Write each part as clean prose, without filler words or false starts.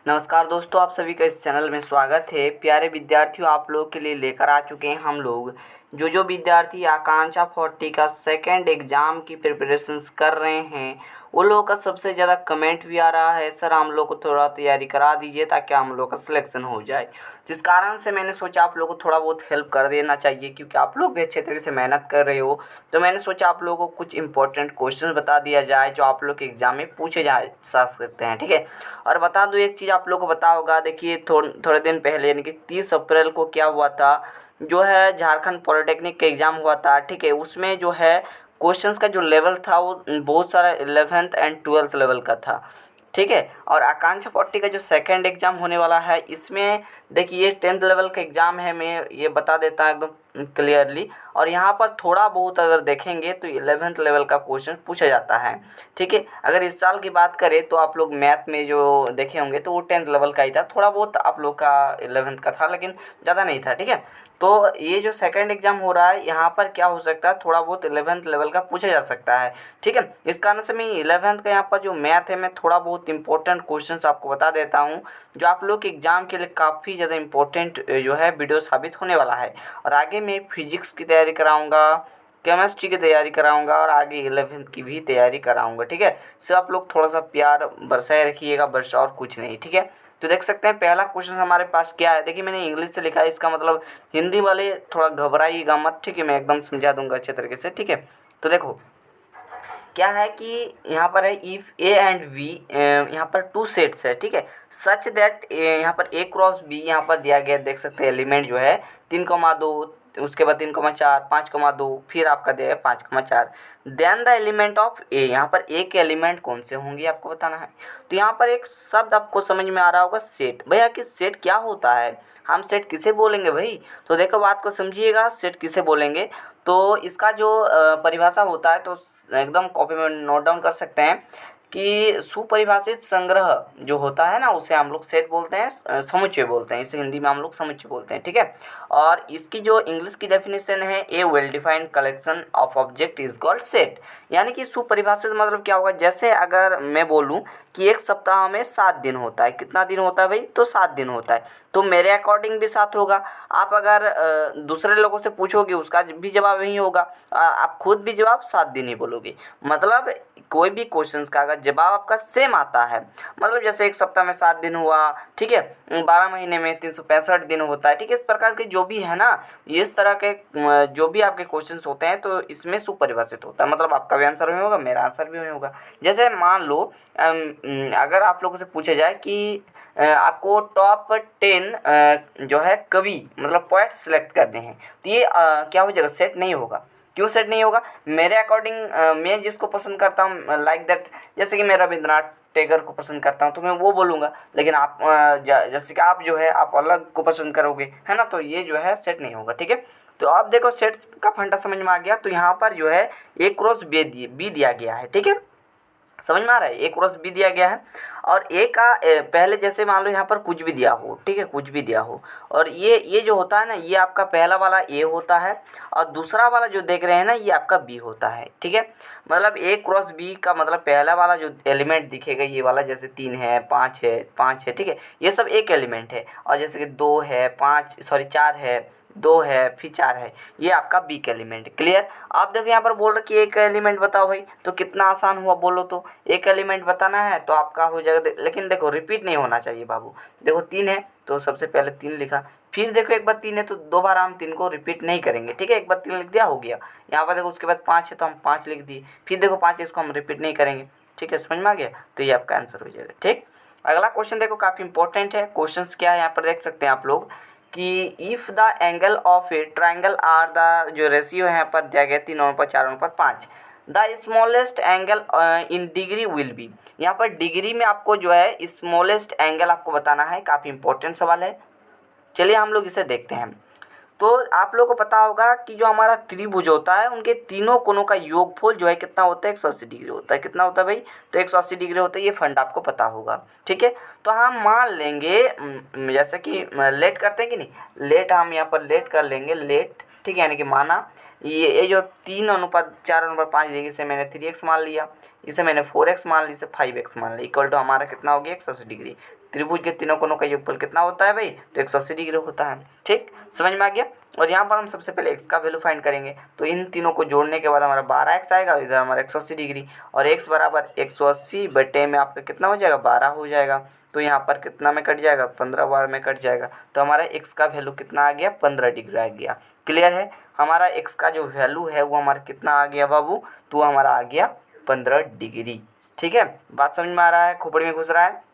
नमस्कार दोस्तों, आप सभी का इस चैनल में स्वागत है। प्यारे विद्यार्थियों, आप लोग के लिए लेकर आ चुके हैं हम लोग जो विद्यार्थी आकांक्षा 40 का सेकंड एग्ज़ाम की प्रिपरेशंस कर रहे हैं, वो लोगों का सबसे ज़्यादा कमेंट भी आ रहा है, सर हम लोग को थोड़ा तैयारी करा दीजिए ताकि हम लोग का सिलेक्शन हो जाए। जिस कारण से मैंने सोचा आप लोग को थोड़ा बहुत हेल्प कर देना चाहिए, क्योंकि आप लोग भी अच्छे तरीके से मेहनत कर रहे हो। तो मैंने सोचा आप लोगों को कुछ इंपॉर्टेंट क्वेश्चन बता दिया जाए जो आप लोग के एग्ज़ाम में पूछे जा सकते हैं, ठीक है। और बता दूँ एक चीज़ आप लोग को पता होगा, देखिए थोड़े दिन पहले यानी कि 30 अप्रैल को क्या हुआ था, जो है झारखंड पॉलिटेक्निक का एग्ज़ाम हुआ था, ठीक है। उसमें जो है क्वेश्चंस का जो लेवल था वो बहुत सारा 11th एंड 12th लेवल का था, ठीक है। और आकांक्षा 40 का जो सेकंड एग्ज़ाम होने वाला है, इसमें देखिए 10th लेवल का एग्ज़ाम है, मैं ये बता देता हूँ एकदम क्लियरली। और यहाँ पर थोड़ा बहुत अगर देखेंगे तो 11th लेवल का क्वेश्चन पूछा जाता है, ठीक है। अगर इस साल की बात करें तो आप लोग मैथ में जो देखे होंगे तो वो 10th लेवल का ही था, थोड़ा बहुत आप लोग का 11th का था, लेकिन ज़्यादा नहीं था, ठीक है। तो ये जो सेकंड एग्ज़ाम हो रहा है, यहाँ पर क्या हो सकता है, थोड़ा बहुत 11th लेवल का पूछा जा सकता है, ठीक है। इस कारण से मैं 11th का यहाँ पर जो मैथ है, मैं थोड़ा बहुत इंपॉर्टेंट क्वेश्चंस आपको बता देता हूँ, जो आप लोग के एग्ज़ाम के लिए काफ़ी ज़्यादा इंपॉर्टेंट जो है वीडियो साबित होने वाला है। और आगे मैं फिजिक्स की तैयारी कराऊँगा, केमिस्ट्री की तैयारी कराऊंगा और आगे 11th की भी तैयारी कराऊंगा, ठीक है। सब आप लोग थोड़ा सा प्यार बरसाए रखिएगा, बस और कुछ नहीं, ठीक है। तो देख सकते हैं पहला क्वेश्चन हमारे पास क्या है। देखिए मैंने इंग्लिश से लिखा है, इसका मतलब हिंदी वाले थोड़ा घबराइएगा मत, ठीक है। मैं एकदम समझा दूंगा अच्छे तरीके से, ठीक है। तो देखो क्या है कि यहाँ पर है इफ़ ए एंड वी, यहाँ पर टू सेट्स है, ठीक है। सच दैट यहाँ पर ए क्रॉस बी यहाँ पर दिया गया, देख सकते हैं एलिमेंट जो है 3,2, उसके बाद 3,4, 5,2, फिर आपका दिया है 5,4। देन द एलिमेंट ऑफ ए, यहाँ पर ए के एलिमेंट कौन से होंगे आपको बताना है। तो यहाँ पर एक शब्द आपको समझ में आ रहा होगा, सेट। भैया कि सेट क्या होता है, हम सेट किसे बोलेंगे भाई। तो देखो बात को समझिएगा, सेट किसे बोलेंगे। तो इसका जो परिभाषा होता है, तो एकदम कॉपी में नोट डाउन कर सकते हैं कि सुपरिभाषित संग्रह जो होता है ना, उसे हम लोग सेट बोलते हैं, समुच्चय बोलते हैं, इसे हिंदी में हम लोग समुच्चय बोलते हैं, ठीक है। और इसकी जो इंग्लिश की डेफिनेशन है, a well defined collection of object is called set. यानी कि सुपरिभाषित मतलब क्या होगा, जैसे अगर मैं बोलूँ कि एक सप्ताह में 7 दिन होता है, कितना दिन होता है भाई, तो 7 दिन होता है, तो मेरे अकॉर्डिंग भी 7 होगा। आप अगर दूसरे लोगों से पूछोगे उसका भी जवाब यही होगा, आप खुद भी जवाब 7 दिन ही बोलोगे। मतलब कोई भी क्वेश्चंस का अगर जवाब आपका सेम आता है, मतलब जैसे एक सप्ताह में 7 दिन हुआ, ठीक है, 12 महीने में 365 दिन होता है, ठीक है। इस प्रकार के जो भी है ना, इस तरह के जो भी आपके क्वेश्चंस होते हैं, तो इसमें सुपरिभाषित होता है, मतलब आपका भी आंसर वही होगा, मेरा आंसर भी वही होगा। जैसे मान लो अगर आप लोगों से पूछा जाए कि आपको टॉप 10 जो है कवि मतलब पोएट सेलेक्ट करने हैं, तो ये क्या हो जाएगा, सेट नहीं होगा। क्यों सेट नहीं होगा, मेरे अकॉर्डिंग मैं जिसको पसंद करता हूँ लाइक दैट, जैसे कि मैं रविंद्रनाथ टैगोर को पसंद करता हूँ तो मैं वो बोलूँगा, लेकिन आप जैसे कि आप जो है आप अलग को पसंद करोगे, है ना, तो ये जो है सेट नहीं होगा, ठीक है। तो आप देखो सेट्स का फंडा समझ में आ गया। तो यहाँ पर जो है ए क्रॉस बी दिया गया है, ठीक है, समझ में आ रहा है, ए क्रॉस बी दिया गया है। और ए का पहले जैसे मान लो यहाँ पर कुछ भी दिया हो, ठीक है, कुछ भी दिया हो, और ये जो होता है ना, ये आपका पहला वाला ए होता है, और दूसरा वाला जो देख रहे हैं ना, ये आपका बी होता है, ठीक है। मतलब ए क्रॉस बी का मतलब पहला वाला जो एलिमेंट दिखेगा ये वाला, जैसे 3 है, 5 है, ठीक है, ये सब एक एलिमेंट है। और जैसे कि 2 है, 4 है, 2 है, फिर 4 है, ये आपका बी का एलिमेंट। क्लियर। आप देखो यहाँ पर बोल रहे कि एक एलिमेंट बताओ भाई, तो कितना आसान हुआ बोलो। तो एक एलिमेंट बताना है तो आपका हो जाएगा, लेकिन देखो रिपीट नहीं होना चाहिए बाबू। देखो 3 है तो सबसे पहले 3 लिखा, फिर देखो एक बार 3 है तो 2 बार हम 3 को रिपीट नहीं करेंगे, ठीक है। एक बार 3 लिख दिया, हो गया। यहाँ पर देखो उसके बाद 5 है तो हम 5 लिख दिए, फिर देखो 5 है, इसको हम रिपीट नहीं करेंगे, ठीक है, समझ में आ गया। तो ये आपका आंसर हो जाएगा, ठीक। अगला क्वेश्चन देखो, काफ़ी इंपॉर्टेंट है। क्वेश्चन क्या है यहाँ पर देख सकते हैं आप लोग कि if the angle of a triangle are, the जो रेशियो है यहाँ पर दिया गया 3/4/5, the smallest angle in degree will be. यहाँ पर डिग्री में आपको जो है स्मॉलेस्ट एंगल आपको बताना है, काफ़ी इंपॉर्टेंट सवाल है। चलिए हम लोग इसे देखते हैं। तो आप लोगों को पता होगा कि जो हमारा त्रिभुज होता है, उनके तीनों कोनों का योगफल जो है कितना होता है, 180 डिग्री होता है। कितना होता है भाई, तो 180 डिग्री होता है। ये फंड आपको पता होगा, ठीक है। तो हम मान लेंगे जैसे कि लेट करते हैं कि नहीं, लेट हम यहाँ पर लेट कर लेंगे, लेट, ठीक है, यानी कि माना ये जो 3/4/5 देगी, इसे मैंने 3x मान लिया, इसे मैंने 4x मान लिया, इसे 5x मान लिया, इक्वल टू हमारा कितना हो गया, 180 डिग्री। त्रिभुज के तीनों कोनों का योगफल कितना होता है भाई, तो 180 डिग्री होता है। ठीक, समझ में आ गया। और यहाँ पर हम सबसे पहले x का वैल्यू फाइंड करेंगे, तो इन तीनों को जोड़ने के बाद हमारा 12x आएगा, इधर हमारा 180 डिग्री, और x बराबर 180 बटे में आपका कितना हो जाएगा, 12 हो जाएगा। तो यहाँ पर कितना में कट जाएगा, 15 बार में कट जाएगा। तो हमारा x का वैल्यू कितना आ गया, 15 डिग्री आ गया। क्लियर है, हमारा x का जो वैल्यू है वो हमारा कितना आ गया बाबू, तो हमारा आ गया 15 डिग्री। ठीक है, बात समझ में आ रहा है, खोपड़ी में घुस रहा है।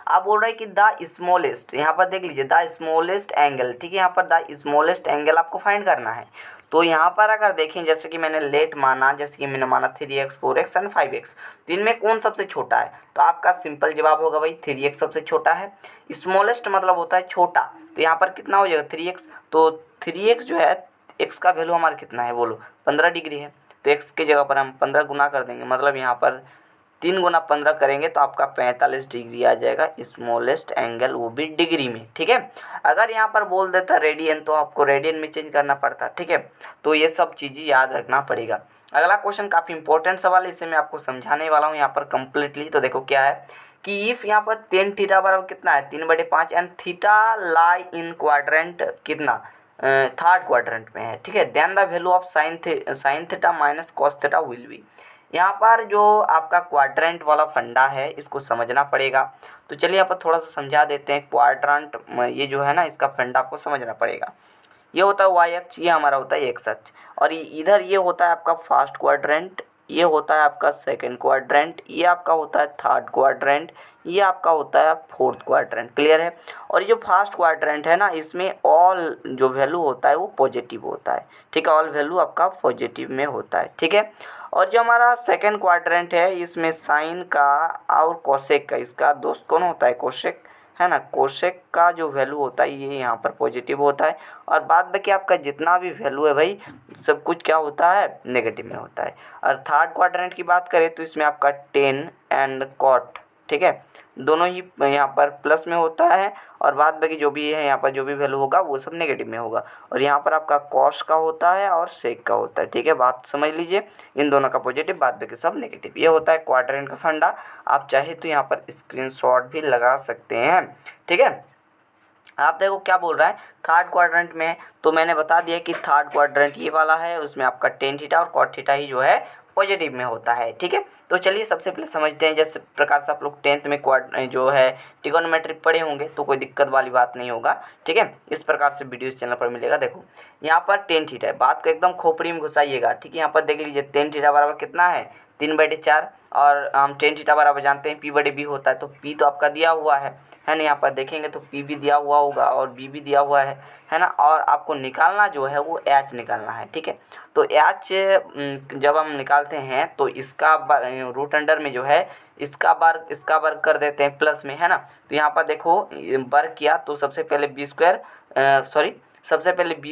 आप बोल रहे हैं कि द स्मॉलेस्ट, यहाँ पर देख लीजिए द स्मॉलेस्ट एंगल, ठीक है, यहाँ पर द स्मॉलेस्ट एंगल आपको फाइंड करना है। तो यहाँ पर अगर देखें, जैसे कि मैंने लेट माना, जैसे कि मैंने माना 3x 4x एंड 5x, तो इनमें कौन सबसे छोटा है, तो आपका सिंपल जवाब होगा भाई 3x सबसे छोटा है। स्मॉलेस्ट मतलब होता है छोटा, तो यहाँ पर कितना हो जाएगा 3x, तो 3x जो है x का वैल्यू हमारा कितना है बोलो, 15 डिग्री है। तो x की जगह पर हम 15 गुना कर देंगे, मतलब यहाँ पर 3 गुना 15 करेंगे तो आपका 45 डिग्री आ जाएगा स्मॉलेस्ट एंगल, वो भी डिग्री में। ठीक है, अगर यहाँ पर बोल देता रेडियन तो आपको रेडियन में चेंज करना पड़ता। ठीक है, तो ये सब चीज़ें याद रखना पड़ेगा। अगला क्वेश्चन काफ़ी इंपॉर्टेंट सवाल है, इसे मैं आपको समझाने वाला हूँ यहाँ पर कंप्लीटली। तो देखो क्या है कि इफ़ यहाँ पर tan थीटा बराबर कितना है, 3/5 and theta lie in quadrant कितना, थर्ड क्वाड्रेंट में है। ठीक है, then the value of sine theta minus cos theta will be. यहाँ पर जो आपका क्वाड्रेंट वाला फंडा है इसको समझना पड़ेगा। तो चलिए यहाँ पर थोड़ा सा समझा देते हैं। क्वाड्रेंट ये जो है ना, इसका फंडा आपको समझना पड़ेगा। ये होता है वाई अक्ष, ये हमारा होता है एक्स अक्ष, और इधर ये होता है आपका फर्स्ट क्वाड्रेंट, ये होता है आपका सेकंड क्वाड्रेंट, ये आपका होता है थर्ड क्वाड्रेंट, ये आपका होता है फोर्थ क्वाड्रेंट। क्लियर है। और ये जो फर्स्ट क्वाड्रेंट है ना, इसमें ऑल जो वैल्यू होता है वो पॉजिटिव होता है। ठीक है, ऑल वैल्यू आपका पॉजिटिव में होता है। ठीक है, और जो हमारा सेकंड क्वाड्रेंट है इसमें साइन का और कोसेक का, इसका दोस्त कौन होता है, कोसेक है ना, कोसेक का जो वैल्यू होता है ये यहाँ पर पॉजिटिव होता है, और बाद बाकी आपका जितना भी वैल्यू है भाई सब कुछ क्या होता है, नेगेटिव में होता है। और थर्ड क्वाड्रेंट की बात करें तो इसमें आपका टेन एंड कॉट, ठीक है, दोनों ही यहाँ पर प्लस में होता है, और बाद बाकी जो भी है यहाँ पर जो भी वैल्यू होगा वो सब नेगेटिव में होगा। और यहाँ पर आपका कॉस का होता है और सेक का होता है। ठीक है, बात समझ लीजिए, इन दोनों का पॉजिटिव, बाद बाकी सब नेगेटिव। ये होता है क्वाड्रेंट का फंडा। आप चाहे तो यहाँ पर स्क्रीनशॉट भी लगा सकते हैं। ठीक है, आप देखो क्या बोल रहा है, थर्ड क्वाड्रेंट में, तो मैंने बता दिया कि थर्ड क्वाड्रेंट ये वाला है, उसमें आपका टेन थीटा और कॉट थीटा ही जो है पॉजिटिव में होता है। ठीक है, तो चलिए सबसे पहले समझते हैं। जिस प्रकार से आप लोग 10th में जो है ट्रिगोनोमेट्री पढ़े होंगे तो कोई दिक्कत वाली बात नहीं होगा। ठीक है, इस प्रकार से वीडियो इस चैनल पर मिलेगा। देखो यहाँ पर टेन थीटा है, बात को एकदम खोपड़ी में घुसाइएगा। ठीक है, यहाँ पर देख लीजिए टेन थीटा बराबर कितना है, 3/4, और हम टेन थीटा बराबर जानते हैं P/B होता है। तो P तो आपका दिया हुआ है ना, यहाँ पर देखेंगे तो P भी दिया हुआ होगा और B भी दिया हुआ है ना, और आपको निकालना जो है वो H निकालना है। ठीक है, तो H जब हम निकालते हैं तो इसका रूट अंडर में जो है इसका वर्ग कर देते हैं प्लस में, है ना। तो यहाँ पर देखो वर्ग किया तो सबसे पहले बी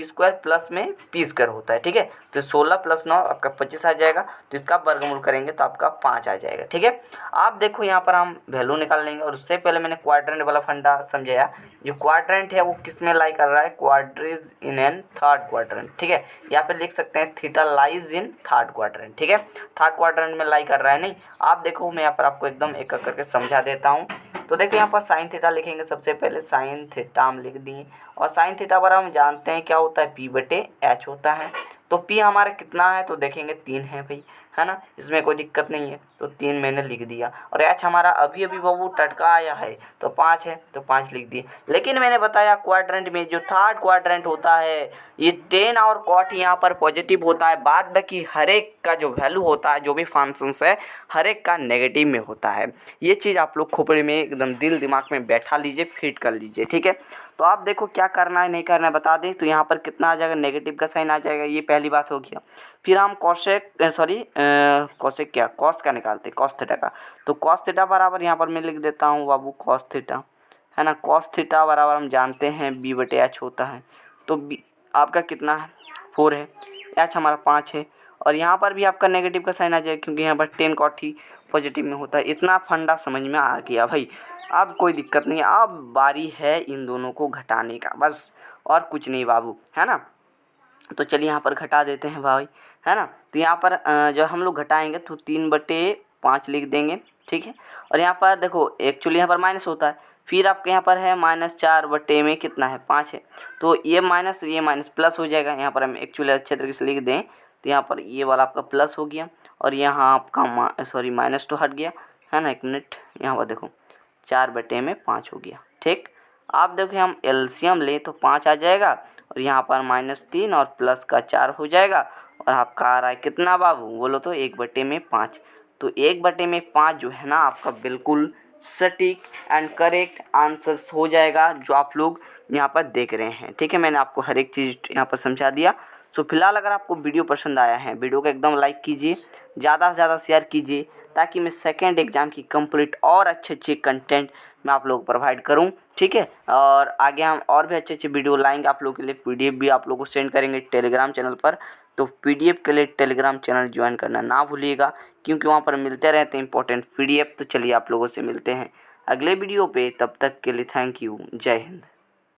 स्क्वायर प्लस में पी स्क्वायर होता है। ठीक है, तो 16 + 9 आपका 25 आ जाएगा, तो इसका वर्गमूल करेंगे तो आपका 5 आ जाएगा। ठीक है, आप देखो यहाँ पर हम वैल्यू निकाल लेंगे, और उससे पहले मैंने क्वाड्रेंट वाला फंडा समझाया। जो क्वाड्रेंट है वो किस में लाई कर रहा है, क्वाड्रेज इन एन थर्ड क्वाड्रेंट। ठीक है, यहाँ पे लिख सकते हैं theta lies in third quadrant. ठीक है, थर्ड क्वाड्रेंट में लाई कर रहा है। नहीं, आप देखो मैं यहाँ पर आपको एकदम एक एक करके समझा देता हूँ। तो देखो यहाँ पर साइन थीटा लिखेंगे, सबसे पहले साइन थीटा हम लिख दिए, और साइन थीटा बराबर हम जानते हैं क्या होता है, P/H होता है। तो P हमारा कितना है, तो देखेंगे 3 है भाई, है ना, इसमें कोई दिक्कत नहीं है, तो 3 मैंने लिख दिया। और H हमारा अभी अभी बाबू टटका आया है तो 5 है, तो 5 लिख दिए। लेकिन मैंने बताया क्वाड्रेंट में जो थर्ड क्वाड्रेंट होता है ये 10 और कॉट यहाँ पर पॉजिटिव होता है, बाद बाकी हर एक का जो वैल्यू होता है, जो भी फंक्शंस है हर एक का नेगेटिव में होता है। ये चीज़ आप लोग खोपड़ी में एकदम दिल दिमाग में बैठा लीजिए, फिट कर लीजिए। ठीक है, तो आप देखो क्या करना है नहीं करना है बता दें। तो यहाँ पर कितना आ जाएगा, नेगेटिव का साइन आ जाएगा, ये पहली बात हो गया। फिर हम कॉस का निकालते हैं, कॉस थीटा का। तो कॉस थीटा बराबर यहाँ पर मैं लिख देता हूँ बाबू कॉस थीटा, है ना। कॉस थीटा बराबर हम जानते हैं B/H होता है। तो B आपका कितना है, 4 है, H हमारा 5 है, और यहाँ पर भी आपका नेगेटिव का साइन आ जाएगा क्योंकि यहाँ पर 10 कॉट ही पॉजिटिव में होता है। इतना फंडा समझ में आ गया भाई, अब कोई दिक्कत नहीं, अब बारी है इन दोनों को घटाने का, बस और कुछ नहीं बाबू, है ना। तो चलिए यहाँ पर घटा देते हैं भाई, है ना। तो यहाँ पर जब हम लोग घटाएंगे तो 3/5 लिख देंगे। ठीक है, और यहाँ पर देखो एक्चुअली यहाँ पर माइनस होता है, फिर आपके यहाँ पर है -4 बटे में कितना है 5 है, तो ये माइनस प्लस हो जाएगा। यहाँ पर हम एक्चुअली अच्छे तरीके से लिख दें तो यहाँ पर ये वाला आपका प्लस हो गया और यहाँ आपका सॉरी माइनस तो हट गया है ना। 1 मिनट, यहाँ पर देखो 4 बटे में 5 हो गया। ठीक, आप देखिए हम एलसीएम लें तो 5 आ जाएगा और यहाँ पर -3 और प्लस का 4 हो जाएगा और आपका आ रहा है कितना बाबू, बोलो तो 1 बटे में 5। तो 1 बटे में 5 जो है ना आपका बिल्कुल सटीक एंड करेक्ट आंसर हो जाएगा जो आप लोग यहाँ पर देख रहे हैं। ठीक है, मैंने आपको हर एक चीज़ यहाँ पर समझा दिया। सो फिलहाल अगर आपको वीडियो पसंद आया है, वीडियो को एकदम लाइक कीजिए, ज़्यादा से ज़्यादा शेयर कीजिए, ताकि मैं सेकेंड एग्ज़ाम की कंप्लीट और अच्छे कंटेंट मैं आप लोग को प्रोवाइड करूं। ठीक है, और आगे हम और भी अच्छे वीडियो लाएंगे आप लोगों के लिए। पीडीएफ भी आप लोगों को सेंड करेंगे टेलीग्राम चैनल पर, तो पीडीएफ के लिए टेलीग्राम चैनल ज्वाइन करना ना भूलिएगा, क्योंकि वहाँ पर मिलते रहते हैं इंपॉर्टेंट पीडीएफ। तो चलिए आप लोगों से मिलते हैं अगले वीडियो पे, तब तक के लिए थैंक यू, जय हिंद।